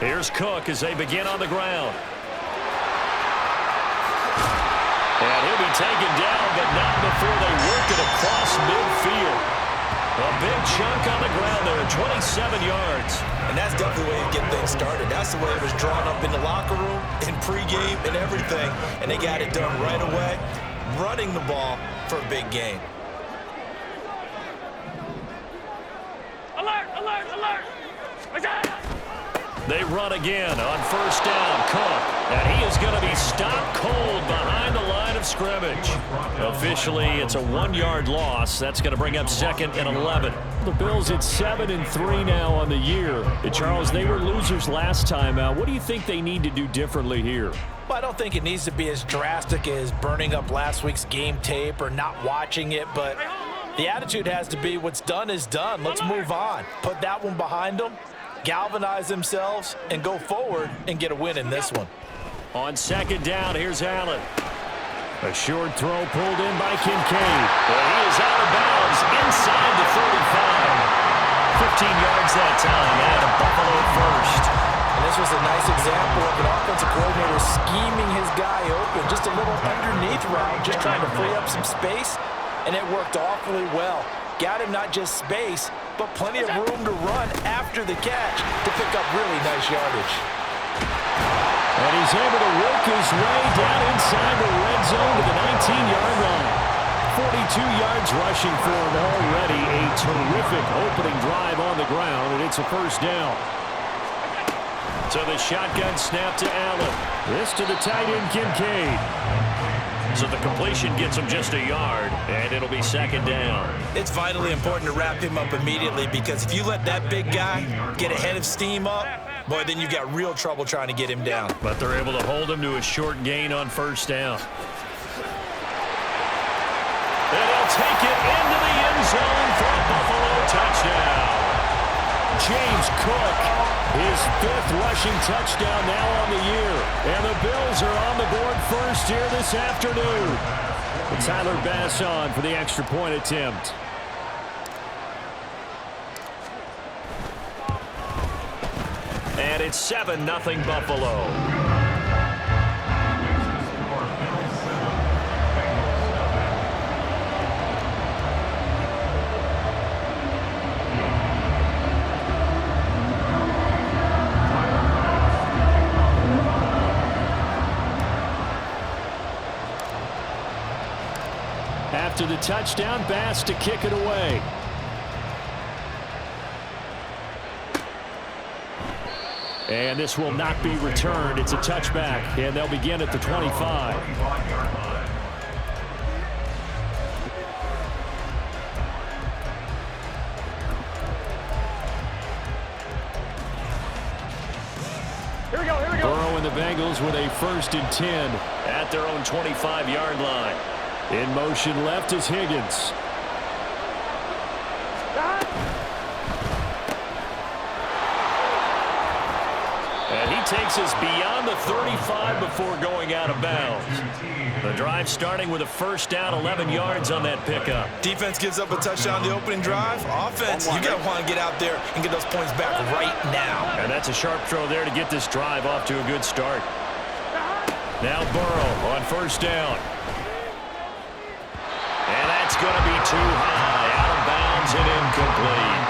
Here's Cook as they begin on the ground. And he'll be taken down, but not before they work it across midfield. A big chunk on the ground there, 27 yards. And that's definitely the way you get things started. That's the way it was drawn up in the locker room, in pregame, and everything. And they got it done right away, running the ball for a big game. Alert, alert, alert! They run again on first down. Cook. And he is going to be stopped cold behind the line of scrimmage. Officially, it's a 1-yard loss. That's going to bring up 2nd and 11. The Bills at 7-3 now on the year. And Charles, they were losers last time out. What do you think they need to do differently here? Well, I don't think it needs to be as drastic as burning up last week's game tape or not watching it, but the attitude has to be what's done is done. Let's move on. Put that one behind them, galvanize themselves, and go forward and get a win in this one. On 2nd down, here's Allen. A short throw pulled in by Kincaid. Well, he is out of bounds inside the 35. 15 yards that time, and a Buffalo first. And this was a nice example of an offensive coordinator scheming his guy open. Just a little underneath route, just trying to free up some space, and it worked awfully well. Got him not just space, but plenty of room to run after the catch to pick up really nice yardage. And he's able to work his way down inside the red zone to the 19-yard line. 42 yards rushing for him already. A terrific opening drive on the ground, and it's a first down. So the shotgun snap to Allen. This to the tight end, Kincaid. So the completion gets him just a yard, and it'll be 2nd down. It's vitally important to wrap him up immediately, because if you let that big guy get a head of steam up, boy, then you've got real trouble trying to get him down. But they're able to hold him to a short gain on first down. And he'll take it into the end zone for a Buffalo touchdown. James Cook, his 5th rushing touchdown now on the year. And the Bills are on the board first here this afternoon. And Tyler Bass on for the extra point attempt. And it's 7-0 Buffalo. After the touchdown, Bass to kick it away. And this will not be returned. It's a touchback, and they'll begin at the 25. Here we go, here we go. Burrow and the Bengals with a 1st and 10 at their own 25-yard line. In motion left is Higgins. And he takes us beyond the 35 before going out of bounds. The drive starting with a first down, 11 yards on that pickup. Defense gives up a touchdown the opening drive. Offense, you got to want to get out there and get those points back right now. And that's a sharp throw there to get this drive off to a good start. Now Burrow on first down. And that's going to be too high, out of bounds and incomplete.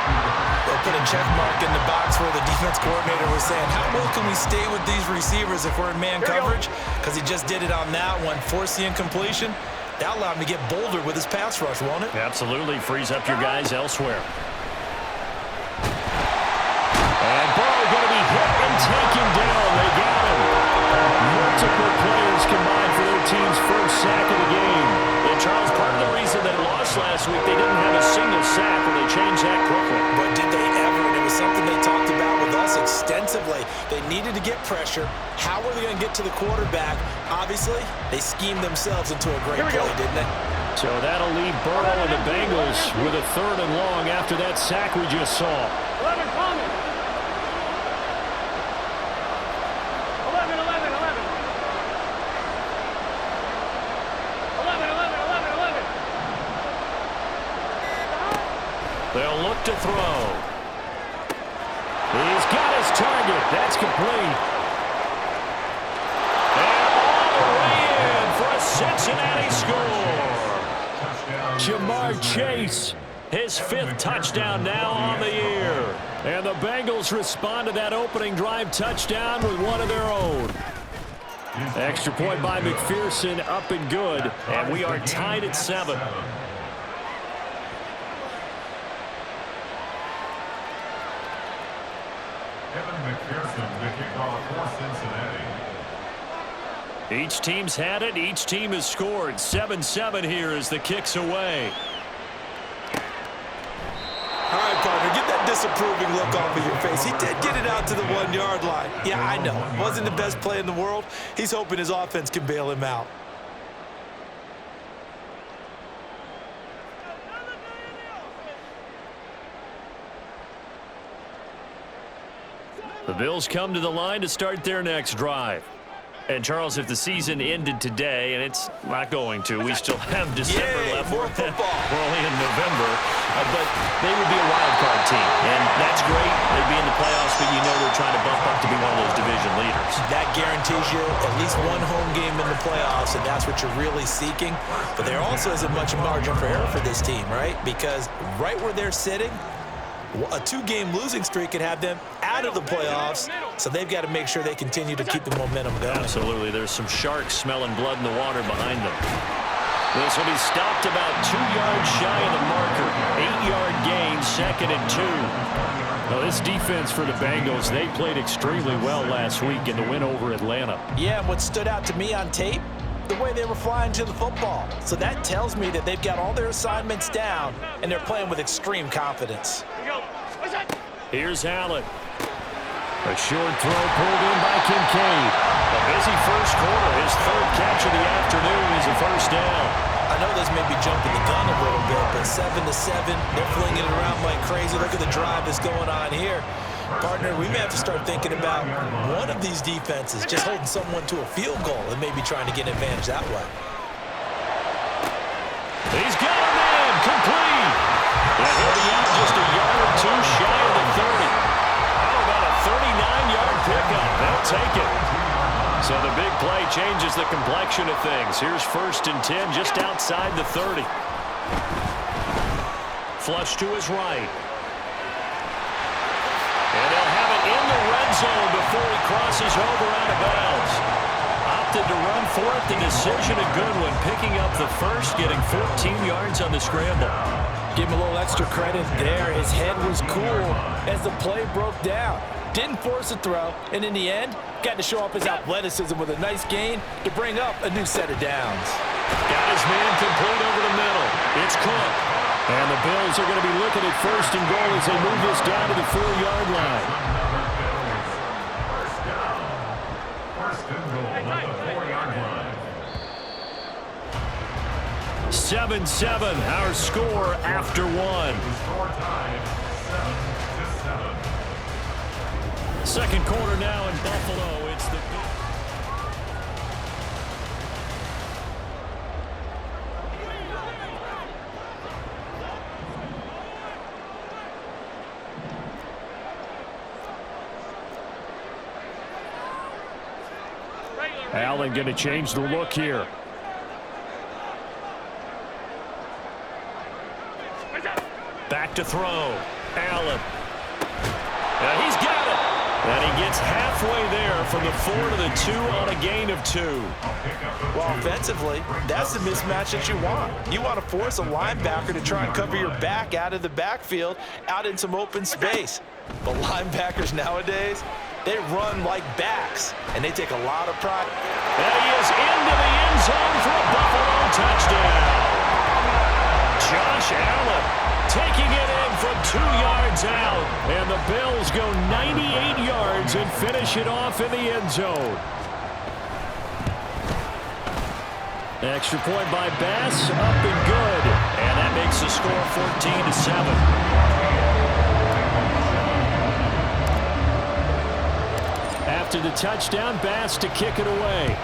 They'll put a check mark in the box where the defense coordinator was saying, how well can we stay with these receivers if we're in man coverage? Because he just did it on that one, forced the incompletion. That allowed him to get bolder with his pass rush, won't it? Absolutely, frees up your guys elsewhere. And Burrow going to be hit and taken down. They got him. Multiple players combined for their team's first sack of the game. And Charles, part of the reason they lost last week, they didn't have a single sack, and they changed that quickly. But did they ever? And it was something they talked about with us extensively. They needed to get pressure. How were they going to get to the quarterback? Obviously, they schemed themselves into a great play, didn't they? So that'll leave Burrow and the Bengals with a 3rd and long after that sack we just saw. 11 coming. 11, 11, 11. 11, 11, 11, 11. They'll look to throw. He's got his target. That's complete. And all the way in for a Cincinnati score. Jamar Chase, his 5th touchdown now on the year. And the Bengals respond to that opening drive touchdown with one of their own. Extra point by McPherson, up and good. And we are tied at 7. McPherson, the kickoff for Cincinnati. Each team's had it. Each team has scored. 7-7 here as the kick's away. All right, partner, get that disapproving look off of your face. He did get it out to the 1-yard line. Yeah, I know. Wasn't the best play in the world. He's hoping his offense can bail him out. The Bills come to the line to start their next drive. And, Charles, if the season ended today, and it's not going to, we still have December left. More football. We're only in November. But they would be a wild card team. And that's great. They'd be in the playoffs, but you know they're trying to bump up to be one of those division leaders. That guarantees you at least one home game in the playoffs, and that's what you're really seeking. But there also isn't much margin for error for this team, right? Because right where they're sitting, a 2-game losing streak could have them out of the playoffs, so they've got to make sure they continue to keep the momentum going. Absolutely. There's some sharks smelling blood in the water behind them. This will be stopped about 2 yards shy of the marker. 8-yard gain, 2nd and 2. Now, this defense for the Bengals, they played extremely well last week in the win over Atlanta. Yeah, and what stood out to me on tape, the way they were flying to the football. So that tells me that they've got all their assignments down, and they're playing with extreme confidence. Here's Allen. A short throw pulled in by Kincaid. A busy first quarter. His 3rd catch of the afternoon is a first down. I know this may be jumping the gun a little bit, but 7-7, they're flinging it around like crazy. Look at the drive that's going on here. Partner, we may have to start thinking about one of these defenses just holding someone to a field goal and maybe trying to get an advantage that way. He's got a man. Complete. And he'll be out just a yard or 2 shy of the 30. How about a 39-yard pickup? They'll take it. So the big play changes the complexion of things. Here's 1st and 10 just outside the 30. Flush to his right. And they'll have it in the red zone before he crosses over out of bounds. Opted to run for it. The decision a good one. Picking up the first, getting 14 yards on the scramble. Give him a little extra credit there. His head was cool as the play broke down. Didn't force a throw, and in the end, got to show off his athleticism with a nice gain to bring up a new set of downs. Got his man complete over the middle. It's Cook. And the Bills are going to be looking at 1st and goal as they move this down to the 4-yard line. First and goal at the 4-yard line. 7-7, our score after 1. Score time, 7-7. Second quarter now in Buffalo. It's the Allen going to change the look here. Back to throw. Allen. He's got it. And he gets halfway there from the 4 to the 2 on a gain of 2. Well, offensively, that's the mismatch that you want. You want to force a linebacker to try and cover your back out of the backfield, out in some open space. But linebackers nowadays, they run like backs, and they take a lot of pride. And he is into the end zone for a Buffalo touchdown. Josh Allen taking it in from 2 yards out. And the Bills go 98 yards and finish it off in the end zone. Extra point by Bass, up and good. And that makes the score 14-7. After the touchdown, Bass to kick it away.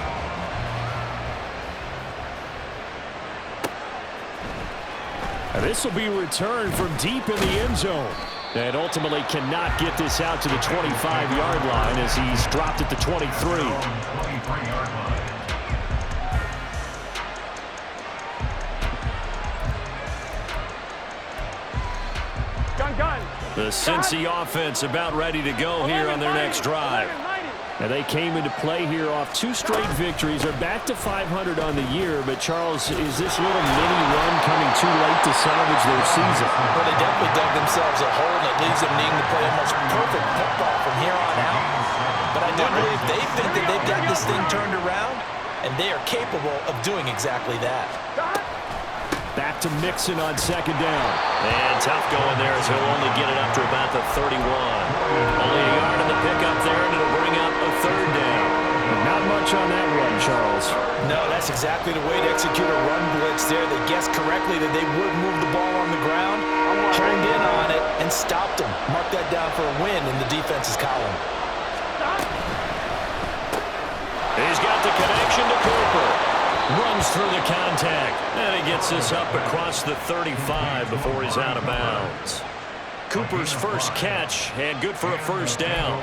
And this will be returned from deep in the end zone. And ultimately cannot get this out to the 25-yard line as he's dropped at the 23. Gun. The Cincy offense about ready to go here on their next drive. And they came into play here off 2 straight victories. They're back to 500 on the year. But, Charles, is this little mini run coming too late to salvage their season? Well, they definitely dug themselves a hole that leaves them needing to play almost perfect football from here on out. But I do believe they think that they've got this thing turned around, and they are capable of doing exactly that. Back to Mixon on second down. And tough going there as he'll only get it up to about the 31. Only a yard in the pickup there, and it'll bring up a third down. Not much on that run, Charles. No, that's exactly the way to execute a run blitz there. They guessed correctly that they would move the ball on the ground, honed in on it, and stopped them. Mark that down for a win in the defense's column. He's got the connection to Cooper. Runs through the contact. And he gets this up across the 35 before he's out of bounds. Cooper's first catch, and good for a first down.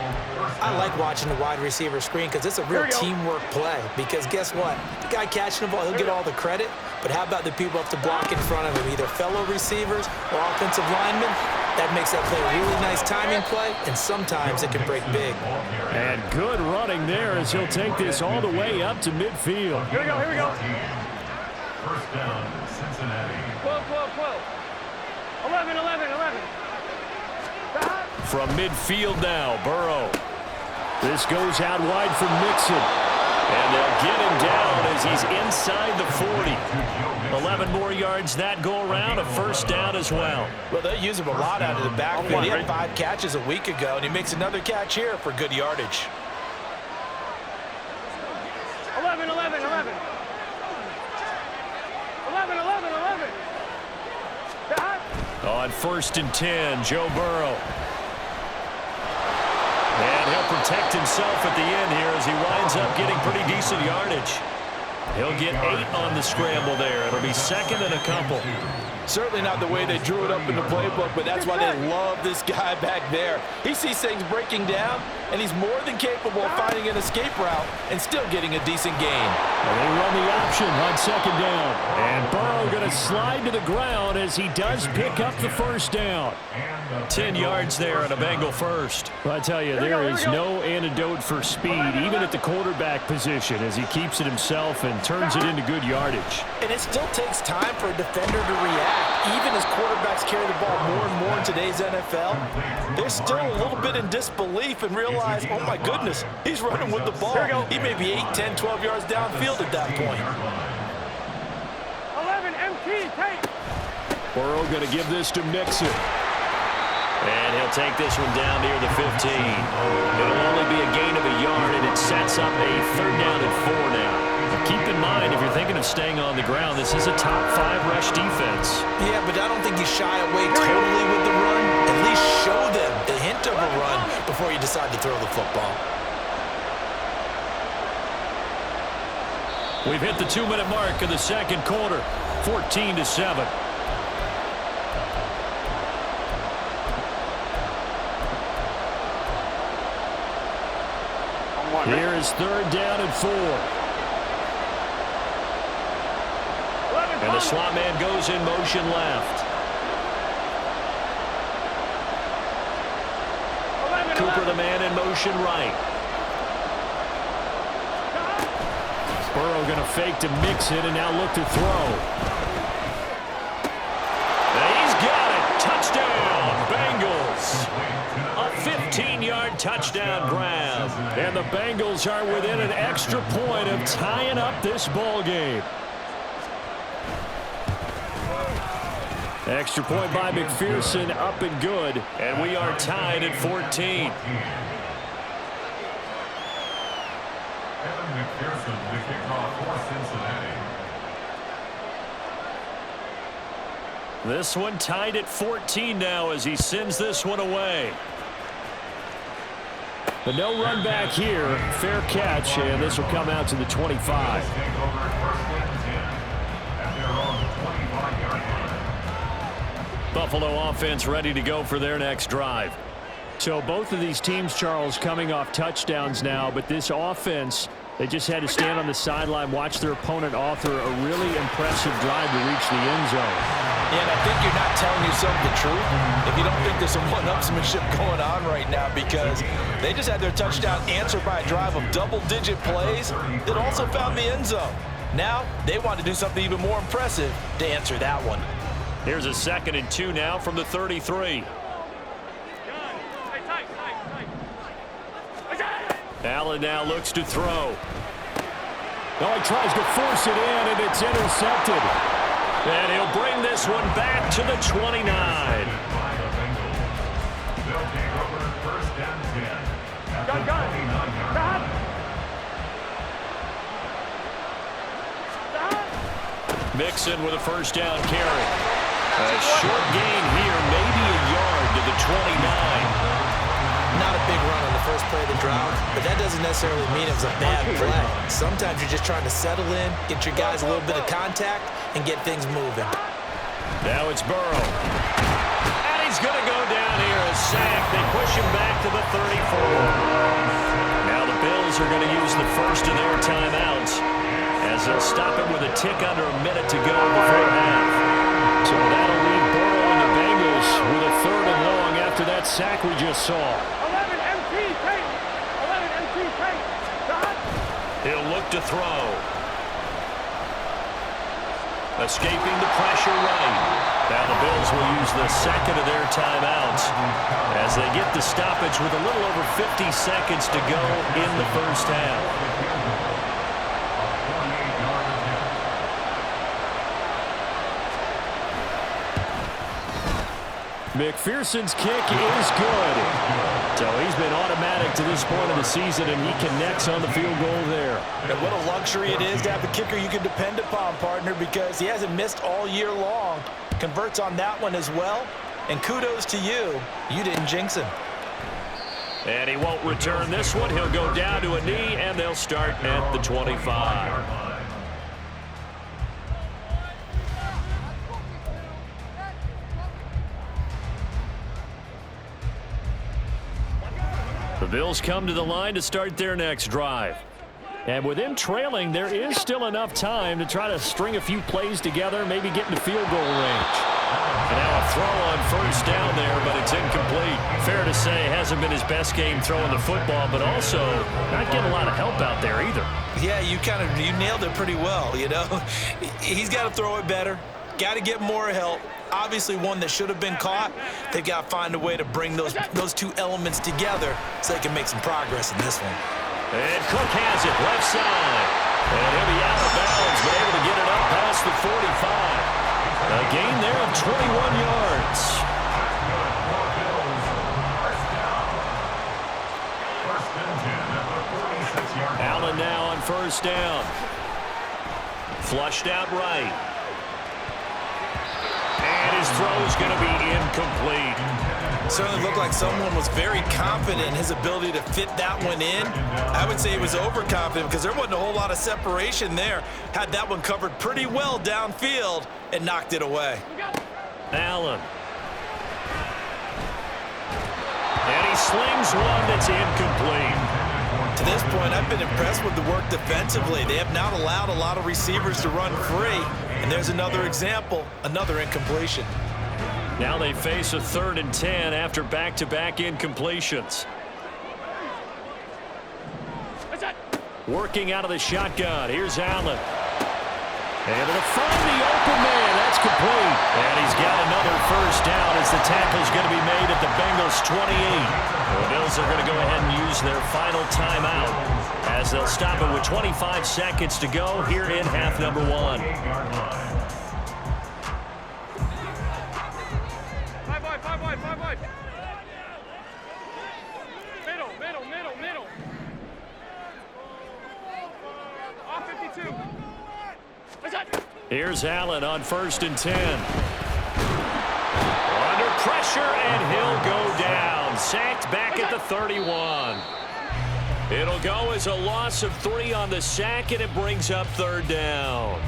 I like watching the wide receiver screen because it's a real teamwork play. Because guess what? The guy catching the ball, he'll get all the credit. But how about the people up to block in front of him, either fellow receivers or offensive linemen? That makes that play a really nice timing play, and sometimes it can break big. And good running there as he'll take this all the way up to midfield. Here we go. First down, Cincinnati. 12. 11. From midfield now, Burrow. This goes out wide for Mixon. And they'll get him down as he's inside the 40. 11 more yards that go around, a first down as well. Well, they use him a lot out of the backfield. He had 5 catches a week ago, and he makes another catch here for good yardage. 11. On 1st and 10, Joe Burrow. And he'll protect himself at the end here as he winds up getting pretty decent yardage. He'll get 8 on the scramble there. It'll be second and a couple. Certainly not the way they drew it up in the playbook, but that's why they love this guy back there. He sees things breaking down, and he's more than capable of finding an escape route and still getting a decent gain. And they run the option on second down. And Burrow going to slide to the ground as he does pick up the first down. 10 yards there and a Bengal first. Well, I tell you, there is no antidote for speed, even at the quarterback position, as he keeps it himself and turns it into good yardage. And it still takes time for a defender to react. Even as quarterbacks carry the ball more and more in today's NFL, they're still a little bit in disbelief and realize, oh my goodness, he's running with the ball. He may be 8, 10, 12 yards downfield at that point. 11 MT, take. Burrow going to give this to Mixon. And he'll take this one down near the 15. It'll only be a gain of a yard, and it sets up a third down and 4 now. But keep in mind, if you're thinking of staying on the ground, this is a top 5 rush defense. Yeah, but I don't think you shy away totally with the run. At least show them the hint of a run before you decide to throw the football. We've hit the 2-minute mark of the second quarter, 14-7. Here is third down and 4. And the slot man goes in motion left. Cooper, the man, in motion right. Burrow going to fake to Mixon and now look to throw. And he's got it. Touchdown, Bengals. A 15-yard touchdown grab. And the Bengals are within an extra point of tying up this ball game. Extra point by McPherson, up and good. And we are tied at 14. McPherson, the kickoff for Cincinnati. This one tied at 14 now as he sends this one away. But no run back here. Fair catch, and this will come out to the 25. Buffalo offense ready to go for their next drive. So both of these teams, Charles, coming off touchdowns now, but this offense, they just had to stand on the sideline, watch their opponent author a really impressive drive to reach the end zone. Yeah, and I think you're not telling yourself the truth if you don't think there's some one-upsmanship going on right now, because they just had their touchdown answered by a drive of double-digit plays that also found the end zone. Now, they want to do something even more impressive to answer that one. Here's a 2nd and 2 now from the 33. Allen now looks to throw. Oh, he tries to force it in, and it's intercepted. And he'll bring this one back to the 29. Mixon with a first down carry. A short gain here, maybe a yard to the 29. Not a big run on the first play of the drive, but that doesn't necessarily mean it was a bad play. Sometimes you're just trying to settle in, get your guys a little bit of contact, and get things moving. Now it's Burrow. And he's going to go down here, a sack. They push him back to the 34. Now the Bills are going to use the first of their timeouts, as they'll stop him with a tick under a minute to go before half. So that'll leave Burrow and the Bengals with a 3rd and long after that sack we just saw. 11 MT, take. 11 MT, take. He'll look to throw. Escaping the pressure right. Now the Bills will use the 2nd of their timeouts as they get the stoppage with a little over 50 seconds to go in the first half. McPherson's kick is good. So he's been automatic to this point of the season, and he connects on the field goal there. And what a luxury it is to have a kicker you can depend upon, partner, because he hasn't missed all year long. Converts on that one as well. And kudos to you. You didn't jinx him. And he won't return this one. He'll go down to a knee, and they'll start at the 25. The Bills come to the line to start their next drive. And with them trailing, there is still enough time to try to string a few plays together, maybe get into field goal range. And now a throw on first down there, but it's incomplete. Fair to say, hasn't been his best game throwing the football, but also not getting a lot of help out there either. Yeah, you nailed it pretty well, you know. He's got to throw it better. Got to get more help. Obviously one that should have been caught. They've got to find a way to bring those two elements together so they can make some progress in this one. And Cook has it left side. And he'll be out of bounds, but able to get it up past the 45. A gain there of 21 yards. Allen now on first down. Flushed out right. And his throw is going to be incomplete. Certainly looked like someone was very confident in his ability to fit that one in. I would say he was overconfident because there wasn't a whole lot of separation there. Had that one covered pretty well downfield and knocked it away. Allen. And he slings one that's incomplete. To this point, I've been impressed with the work defensively. They have not allowed a lot of receivers to run free. And there's another example, another incompletion. Now they face a 3rd and 10 after back-to-back incompletions. Working out of the shotgun. Here's Allen. Able to find the open man. That's complete. And he's got another first down as the tackle's going to be made at the Bengals 28. The Bills are going to go ahead and use their final timeout as they'll stop it with 25 seconds to go here in half number 1. Five wide. Middle. Off 52. Here's Allen on 1st and 10. Under pressure, and he'll go down. Sacked back at the 31. It'll go as a loss of 3 on the sack, and it brings up 3rd down.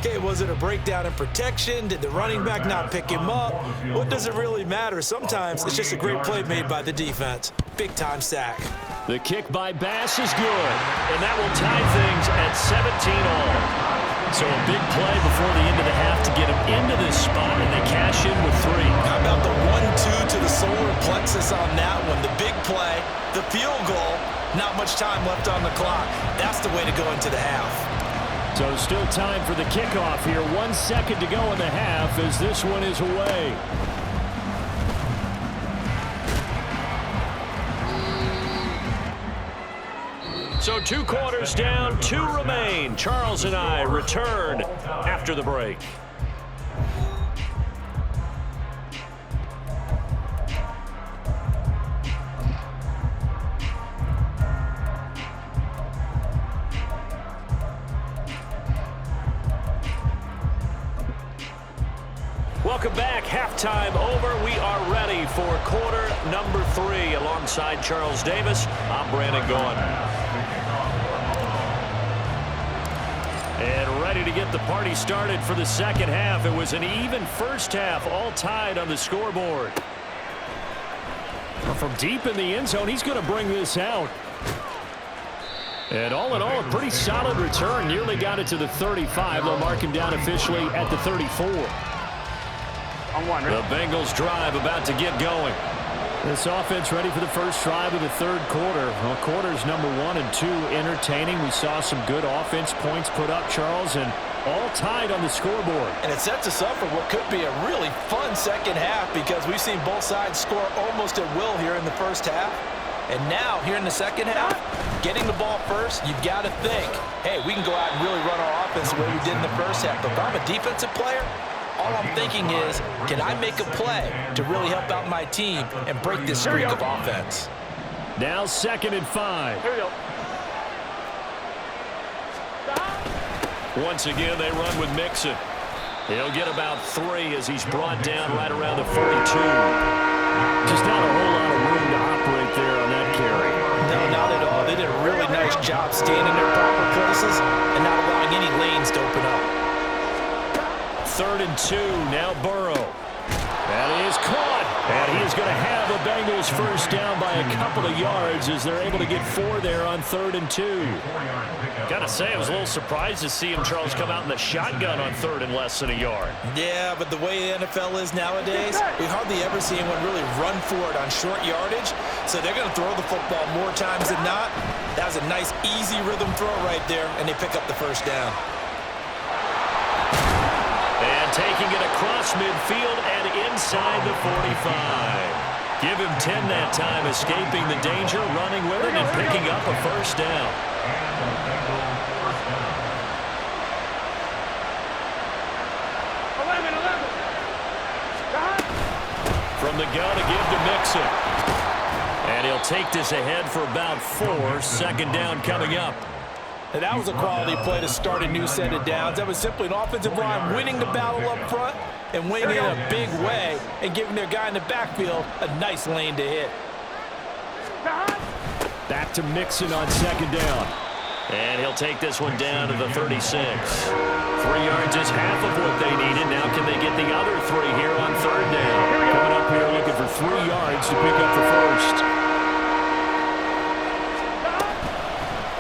Okay, was it a breakdown in protection? Did the running back not pick him up? What does it really matter? Sometimes it's just a great play made by the defense. Big-time sack. The kick by Bass is good, and that will tie things at 17-all. So a big play before the end of the half to get him into this spot, and they cash in with 3. How about the 1-2 to the solar plexus on that one? The big play, the field goal, not much time left on the clock. That's the way to go into the half. So still time for the kickoff here. 1 second to go in the half as this one is away. So 2 quarters down, 2 remain. Charles and I return after the break. Welcome back. Halftime over. We are ready for quarter number 3. Alongside Charles Davis, I'm Brandon Gaughan. And ready to get the party started for the second half. It was an even first half, all tied on the scoreboard. From deep in the end zone, he's going to bring this out. And all in all, a pretty solid return. Nearly got it to the 35. They'll mark him down officially at the 34. The Bengals drive about to get going. This offense ready for the first drive of the third quarter. Well, quarters number 1 and 2 entertaining. We saw some good offense points put up, Charles, and all tied on the scoreboard. And it sets us up for what could be a really fun second half because we've seen both sides score almost at will here in the first half. And now, here in the second half, getting the ball first, you've got to think, hey, we can go out and really run our offense the way we did in the first half. But if I'm a defensive player, all I'm thinking is, can I make a play to really help out my team and break this streak of offense? Now 2nd and 5. Here we go. Once again, they run with Mixon. He'll get about 3 as he's brought down right around the 42. Just not a whole lot of room to operate there on that carry. No, not at all. They did a really nice job staying in their proper places and not allowing any lanes to open up. 3rd and 2, now Burrow. That is caught, and he is going to have the Bengals first down by a couple of yards as they're able to get 4 there on 3rd and 2. Gotta say, I was a little surprised to see him, Charles, come out in the shotgun on 3rd and less than a yard. Yeah, but the way the NFL is nowadays, we hardly ever see anyone really run for it on short yardage, so they're going to throw the football more times than not. That was a nice, easy rhythm throw right there, and they pick up the first down. And taking it across midfield and inside the 45. Give him 10 that time, escaping the danger, running with it, and picking up a first down. From the gun to give to Mixon. And he'll take this ahead for about 4. 2nd down coming up. And that was a quality play to start a new set of downs. That was simply an offensive line winning the battle up front and winning in a big way and giving their guy in the backfield a nice lane to hit. Back to Mixon on 2nd down. And he'll take this one down to the 36. 3 yards is half of what they needed. Now can they get the other 3 here on 3rd down? Coming up here looking for 3 yards to pick up the first.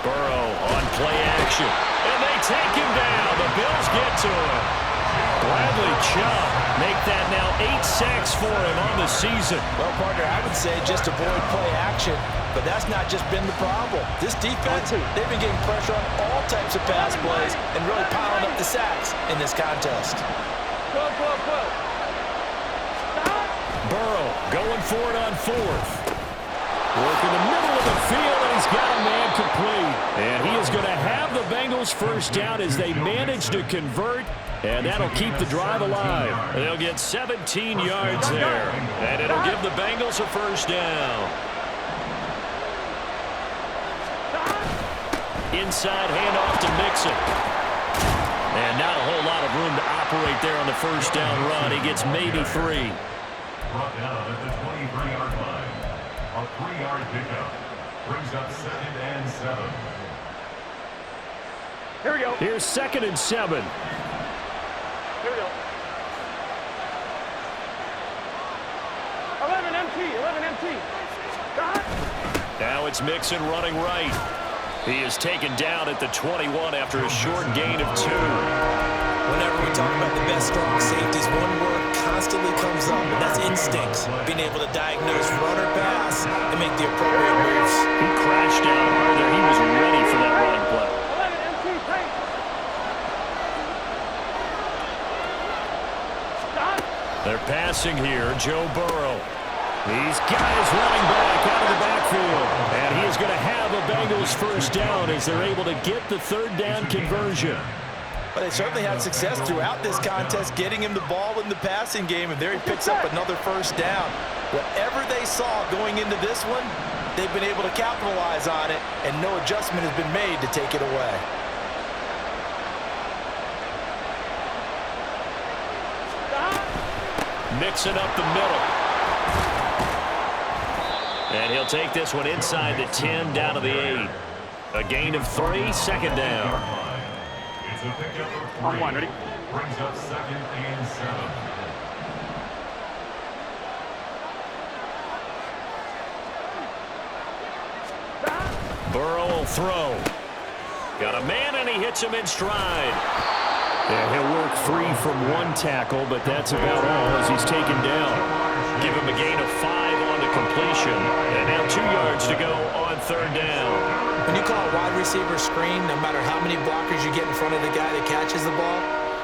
Burrow on play action. And they take him down. The Bills get to him. Bradley Chubb make that now 8 sacks for him on the season. Well, partner, I would say just avoid play action, but that's not just been the problem. This defense, they've been getting pressure on all types of pass plays and really piling up the sacks in this contest. Burrow going for it on 4th. Work in the middle of the field, and he's got a man complete. And he is going to have the Bengals first down as they manage to convert, and that'll keep the drive alive. They'll get 17 yards there, and it'll give the Bengals a first down. Inside handoff to Mixon. And not a whole lot of room to operate there on the first down run. He gets maybe 3. Brought down at the 23-yard line. A 3-yard pickup brings up 2nd and 7. Here we go. Here's 2nd and 7. Here we go. 11 MT, 11 MT. Now it's Mixon running right. He is taken down at the 21 after a short gain of 2. Whenever we talk about the best strong safeties, one word constantly comes up, and that's instincts. Being able to diagnose run or pass and make the appropriate moves. He crashed down hard there. He was ready for that running play. 11 MT, tight. Stop. They're passing here. Joe Burrow. These guys running back out of the backfield. And he is going to have a Bengals first down as they're able to get the third down conversion. But they certainly had success throughout this contest, getting him the ball in the passing game, and there he picks up another first down. Whatever they saw going into this one, they've been able to capitalize on it, and no adjustment has been made to take it away. Mixing up the middle. And he'll take this one inside the 10, down to the 8. A gain of 3, second down. It's a pickup of 3. On one, ready? Brings up 2nd and 7. Burrow will throw. Got a man, and he hits him in stride. And he'll work free from one tackle, but that's about all as he's taken down. Give him a gain of 5 on the completion. And now 2 yards to go on third down. When you call a wide receiver screen, no matter how many blockers you get in front of the guy that catches the ball,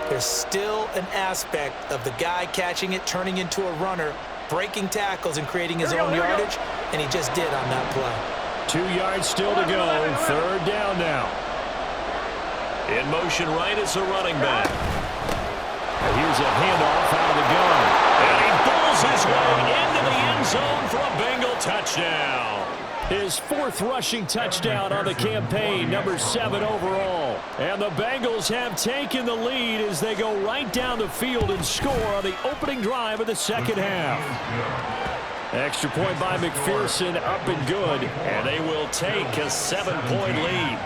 there's still an aspect of the guy catching it, turning into a runner, breaking tackles and creating his own yardage, and he just did on that play. 2 yards still to go. Third down now. In motion right is the running back. And here's a handoff out of the gun. And he pulls his way into the end zone for a Bengal touchdown. His 4th rushing touchdown on the campaign, number 7 overall. And the Bengals have taken the lead as they go right down the field and score on the opening drive of the second half. Extra point by McPherson, up and good. And they will take a 7-point lead.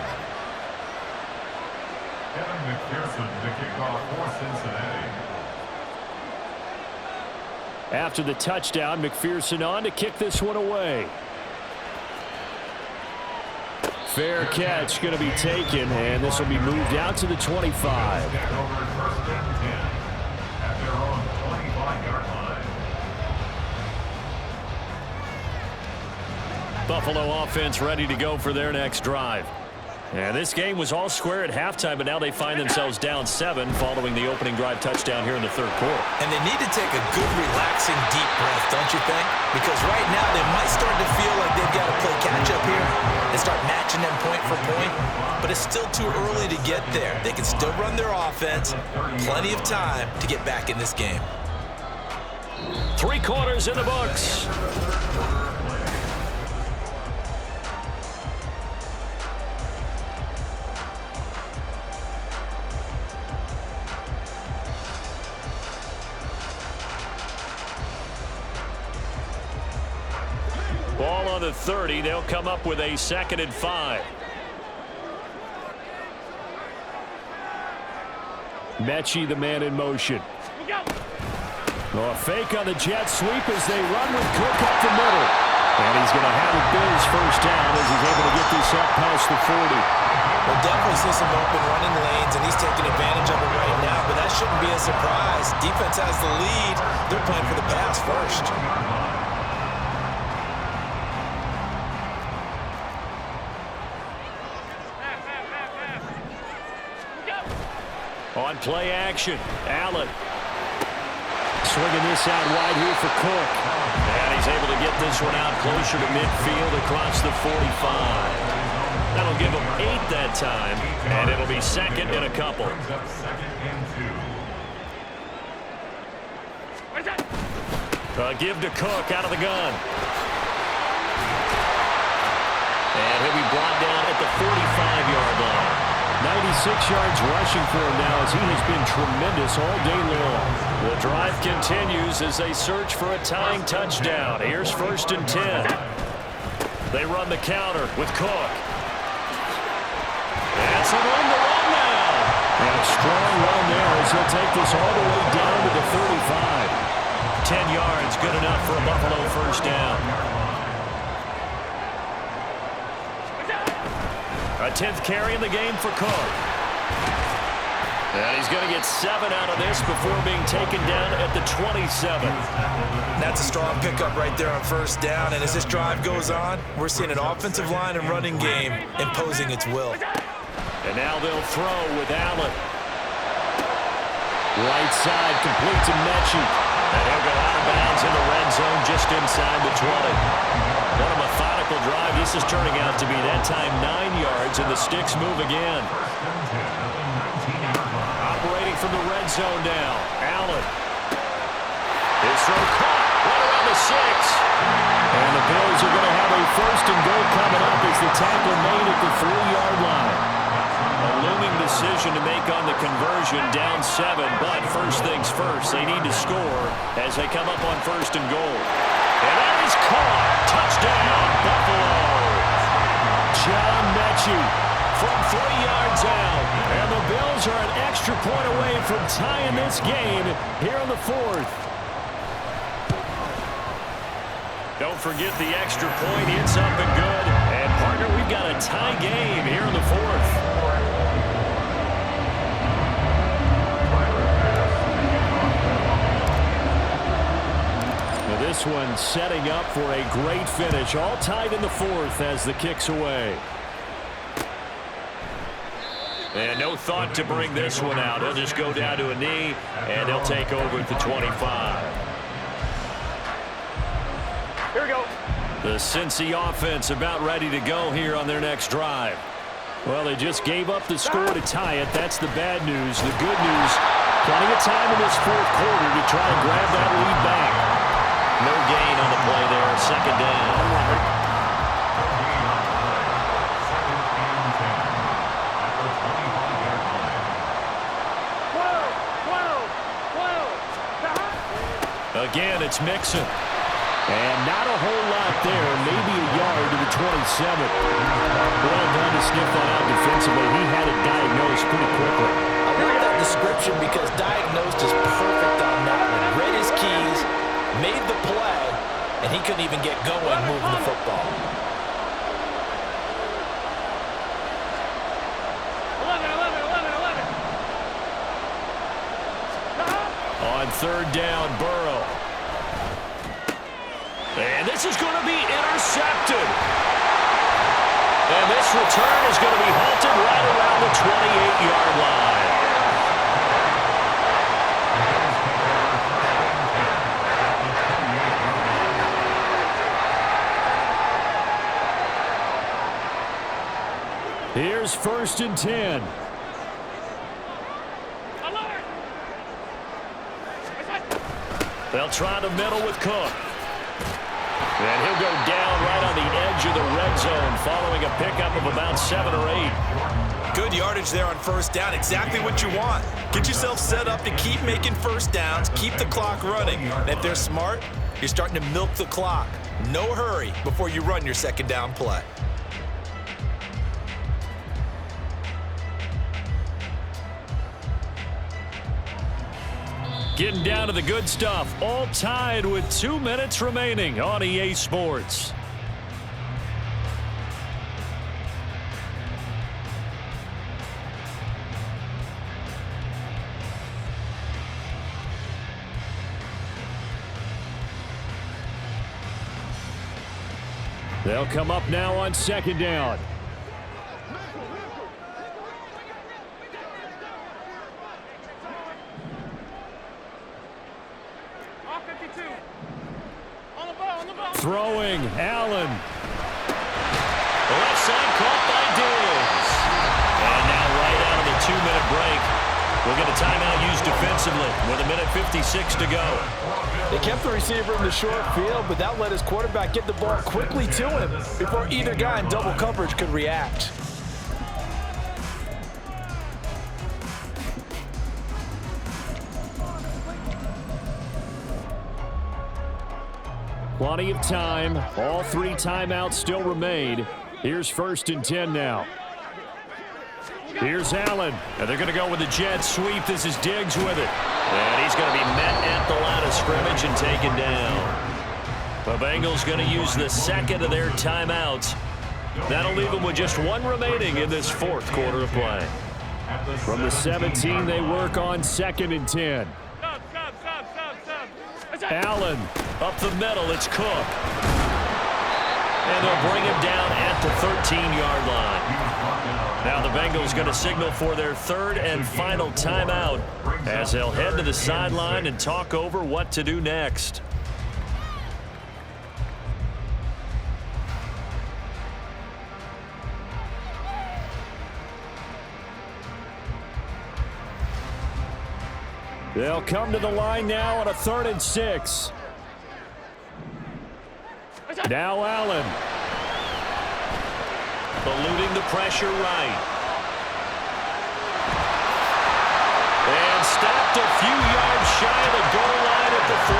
Kevin McPherson to kick off for Cincinnati. After the touchdown, McPherson on to kick this one away. Fair catch going to be taken, and this will be moved out to the 25. Back over at 1st and 10 at their own 25-yard line. Buffalo offense ready to go for their next drive. And this game was all square at halftime, but now they find themselves down 7 following the opening drive touchdown here in the third quarter. And they need to take a good, relaxing, deep breath, don't you think? Because right now they might start to feel like they've got to play catch-up here and start matching them point for point. But it's still too early to get there. They can still run their offense. Plenty of time to get back in this game. 3 quarters in the books. Ball on the 30. They'll come up with a 2nd and 5. Mechie, the man in motion. Oh, a fake on the jet sweep as they run with Cook up the middle. And he's going to have a Bills first down as he's able to get this up past the 40. We'll definitely see some open running lanes, and he's taking advantage of it right now, but that shouldn't be a surprise. Defense has the lead. They're playing for the pass first. On play action, Allen swinging this out wide here for Cook. And he's able to get this one out closer to midfield across the 45. That'll give him 8 that time, and it'll be 2nd and a couple. Give to Cook out of the gun. And he'll be brought down at the 45-yard line. 96 yards rushing for him now as he has been tremendous all day long. The drive continues as they search for a tying touchdown. Here's 1st and 10. They run the counter with Cook. And some room to run now. And Strong run there as he'll take this all the way down to the 35. 10 yards, good enough for a Buffalo first down. A 10th carry in the game for Cook. And he's going to get 7 out of this before being taken down at the 27. That's a strong pickup right there on first down. And as this drive goes on, we're seeing an offensive line and running game imposing its will. And now they'll throw with Allen. Right side, complete to Mechie. And he'll go out of bounds in the red zone just inside the 20. What a methodical drive. This is turning out to be that time 9 yards, and the sticks move again. Operating from the red zone now. Allen. His throw caught right around the 6. And the Bills are going to have a first and goal coming up as the tackle made at the 3-yard line. A looming decision to make on the conversion, down 7, but first things first, they need to score as they come up on first and goal. And that is caught. Touchdown, Buffalo. John Mechie from 3 yards out. And the Bills are an extra point away from tying this game here in the 4th. Don't forget the extra point. It's up and good. And, partner, we've got a tie game here in the 4th. This one setting up for a great finish. All tied in the 4th as the kick's away. And no thought to bring this one out. He'll just go down to a knee, and they'll take over at the 25. Here we go. The Cincy offense about ready to go here on their next drive. Well, they just gave up the score to tie it. That's the bad news. The good news, plenty of time in this 4th quarter to try and grab that lead back. No gain on the play there, second down. 12. Again, it's Mixon. And not a whole lot there, maybe a yard to the 27. Well done to sniff that out defensively. He had it diagnosed pretty quickly. I love that description because diagnosed is perfect on that one. Read his keys, made the play, and he couldn't even get going moving the football. 11. On third down, Burrow. And this is going to be intercepted. And this return is going to be halted right around the 28-yard line. Here's first and 10. They'll try the middle with Cook. And he'll go down right on the edge of the red zone following a pickup of about 7 or 8. Good yardage there on first down. Exactly what you want. Get yourself set up to keep making first downs, keep the clock running. And if they're smart, you're starting to milk the clock. No hurry before you run your second down play. Getting down to the good stuff. All tied with 2 minutes remaining on EA Sports. They'll come up now on second down. Throwing, Allen. Left side caught by Diggs. And now right out of the 2-minute break, we'll get a timeout used defensively with 1:56 to go. They kept the receiver in the short field, but that let his quarterback get the ball quickly to him before either guy in double coverage could react. Plenty of time. All 3 timeouts still remain. Here's first and 10 now. Here's Allen. And they're going to go with the jet sweep. This is Diggs with it. And he's going to be met at the line of scrimmage and taken down. The Bengals going to use the second of their timeouts. That'll leave them with just one remaining in this fourth quarter of play. From the 17, they work on 2nd and 10. Allen. Up the middle, it's Cook. And they'll bring him down at the 13-yard line. Now the Bengals going to signal for their third and final timeout as they'll head to the sideline and talk over what to do next. They'll come to the line now on a 3rd and 6. Now Allen. Eluding the pressure right. And stopped a few yards shy of the goal line at the 3.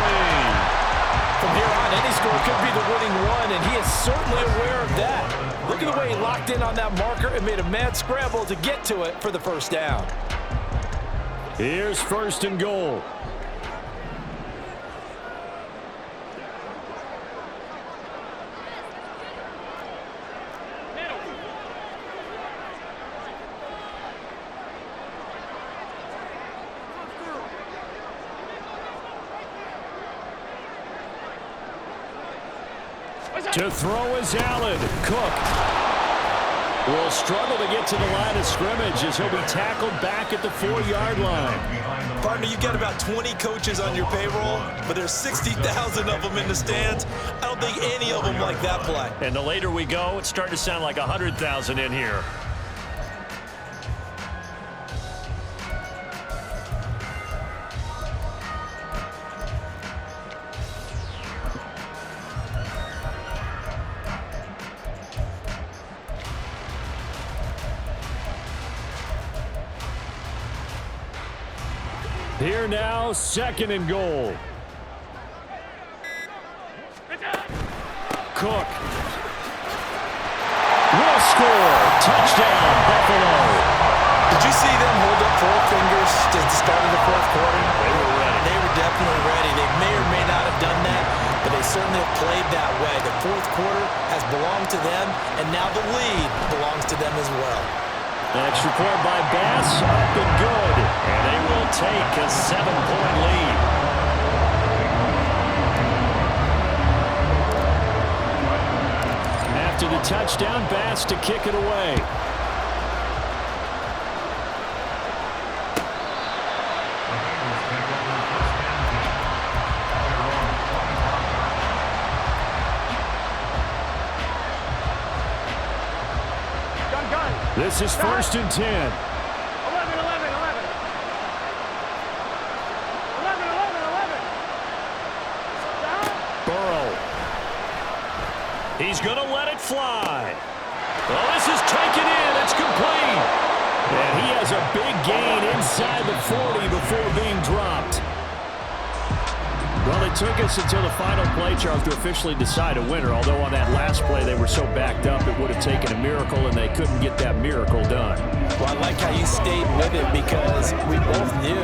From here on, any score could be the winning one, and he is certainly aware of that. Look at the way he locked in on that marker and made a mad scramble to get to it for the first down. Here's 1st and goal. To throw is Allen. Cook will struggle to get to the line of scrimmage as he'll be tackled back at the 4-yard line. Partner, you got about 20 coaches on your payroll, but there's 60,000 of them in the stands. I don't think any of them like that play. And the later we go, it's starting to sound like 100,000 in here. Here now, 2nd and goal. Cook will score. Touchdown, Buffalo. Did you see them hold up 4 fingers at the start of the fourth quarter? They were ready. They were definitely ready. They may or may not have done that, but they certainly have played that way. The fourth quarter has belonged to them, and now the lead belongs to them as well. Extra point by Bass, up and good. And they will take a 7-point lead. After the touchdown, Bass to kick it away. This is 1st and 10. 11, 11, 11. 11, 11, 11. Burrow. He's going to let it fly. Oh, this is taken in. It's complete. And he has a big gain inside the 40 before being dropped. Well, it took us until the final play, Charles, to officially decide a winner. Although on that last play they were so backed up it would have taken a miracle, and they couldn't get that miracle done. Well, I like how you stayed with it because we both knew